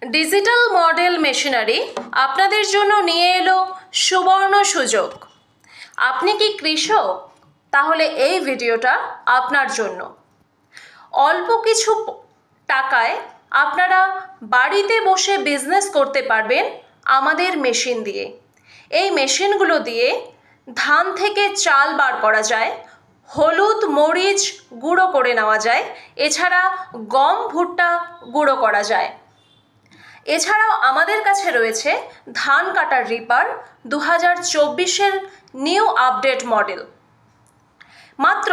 Digital model machinery আপনাদের জন্য নিয়ে এলো সুবর্ণ সুযোগ। আপনি কি কৃষক? তাহলে এই ভিডিওটা আপনার জন্য। অল্প কিছু টাকায় আপনারা বাড়িতে বসে বিজনেস করতে পারবেন আমাদের মেশিন দিয়ে। এই মেশিনগুলো দিয়ে ধান থেকে চাল বার করা যায়, হলুদ মরিচ গুঁড়ো করে নেওয়া যায়, এছাড়া গম ভুট্টা গুঁড়ো করা যায়। এছাড়াও আমাদের কাছে রয়েছে ধান কাটার রিপার 2024-এর নিউ আপডেট মডেল। মাত্র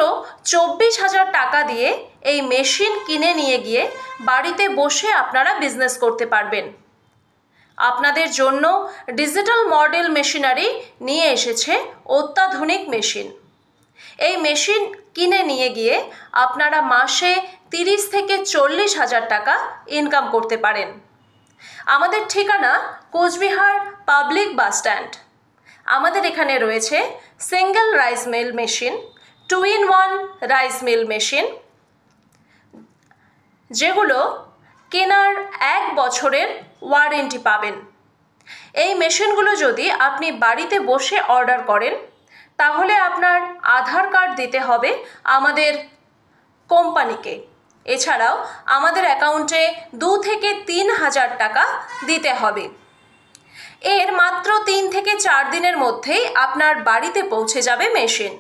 24,000 টাকা দিয়ে এই মেশিন কিনে নিয়ে গিয়ে বাড়িতে বসে আপনারা বিজনেস করতে পারবেন। আপনাদের জন্য ডিজিটাল মডেল মেশিনারি নিয়ে এসেছে অত্যাধুনিক মেশিন। এই মেশিন কিনে নিয়ে গিয়ে আপনারা মাসে 30 থেকে 40,000 টাকা ইনকাম করতে পারেন। আমাদের ঠিকানা কোচবিহার পাবলিক বাস স্ট্যান্ড। আমাদের এখানে রয়েছে single rice mill machine, 2-in-1 rice mill machine, যেগুলো কেনার 1 বছরের ওয়ারেন্টি পাবেন। এই মেশিনগুলো যদি আপনি বাড়িতে বসে অর্ডার করেন তাহলে আপনার আধার কার্ড দিতে হবে আমাদের কোম্পানিকে। এছাড়াও আমাদের অ্যাকাউন্টে 2 থেকে 3,000 টাকা দিতে হবে। এর মাত্র 3 থেকে 4 দিনের মধ্যেই আপনার বাড়িতে পৌঁছে যাবে মেশিন।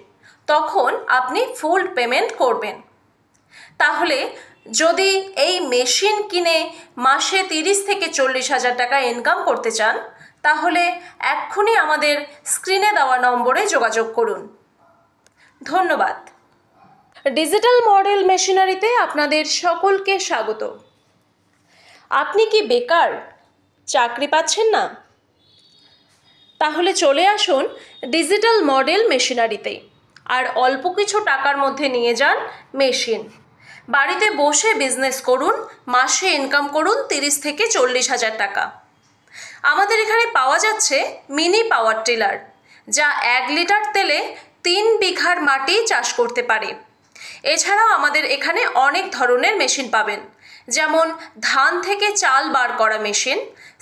তখন আপনি ফুল পেমেন্ট করবেন। তাহলে যদি এই মেশিন কিনে মাসে 30 থেকে 40,000 টাকা ইনকাম করতে চান তাহলে এক্ষুনি আমাদের স্ক্রিনে দেওয়া নম্বরে যোগাযোগ করুন। ধন্যবাদ। ডিজিটাল মডেল মেশিনারিতে আপনাদের সকলকে স্বাগত। আপনি কি বেকার, চাকরি পাচ্ছেন না? তাহলে চলে আসুন ডিজিটাল মডেল মেশিনারিতে আর অল্প কিছু টাকার মধ্যে নিয়ে যান মেশিন। বাড়িতে বসে বিজনেস করুন, মাসে ইনকাম করুন 30 থেকে 40,000 টাকা। আমাদের এখানে পাওয়া যাচ্ছে মিনি পাওয়ার টিলার, যা 1 লিটার তেলে 3 বিঘার মাটি চাষ করতে পারে। এছাড়াও আমাদের এখানে অনেক ধরনের মেশিন পাবেন, যেমন ধান থেকে চাল বার করা machine,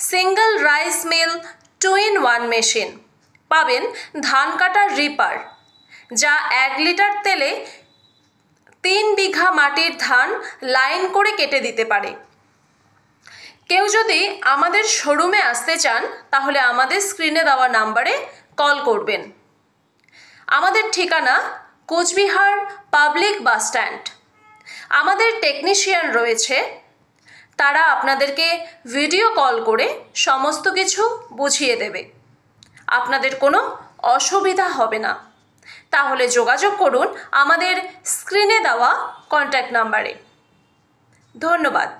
single rice mill 2-in-1 machine পাবেন, ধান কাটার রিপার, যা 1 লিটার তেলে 3 বিঘা মাটির ধান লাইন করে কেটে দিতে পারে। কেউ যদি আমাদের শোরুমে আসতে চান তাহলে আমাদের স্ক্রিনে দেওয়া নাম্বারে কল করবেন। আমাদের ঠিকানা কোচবিহার পাবলিক বাস স্ট্যান্ড। আমাদের টেকনিশিয়ান রয়েছে, তারা আপনাদেরকে ভিডিও কল করে সমস্ত কিছু বুঝিয়ে দেবে। আপনাদের কোনো অসুবিধা হবে না। তাহলে যোগাযোগ করুন আমাদের স্ক্রিনে দেওয়া কন্ট্যাক্ট নাম্বারে। ধন্যবাদ।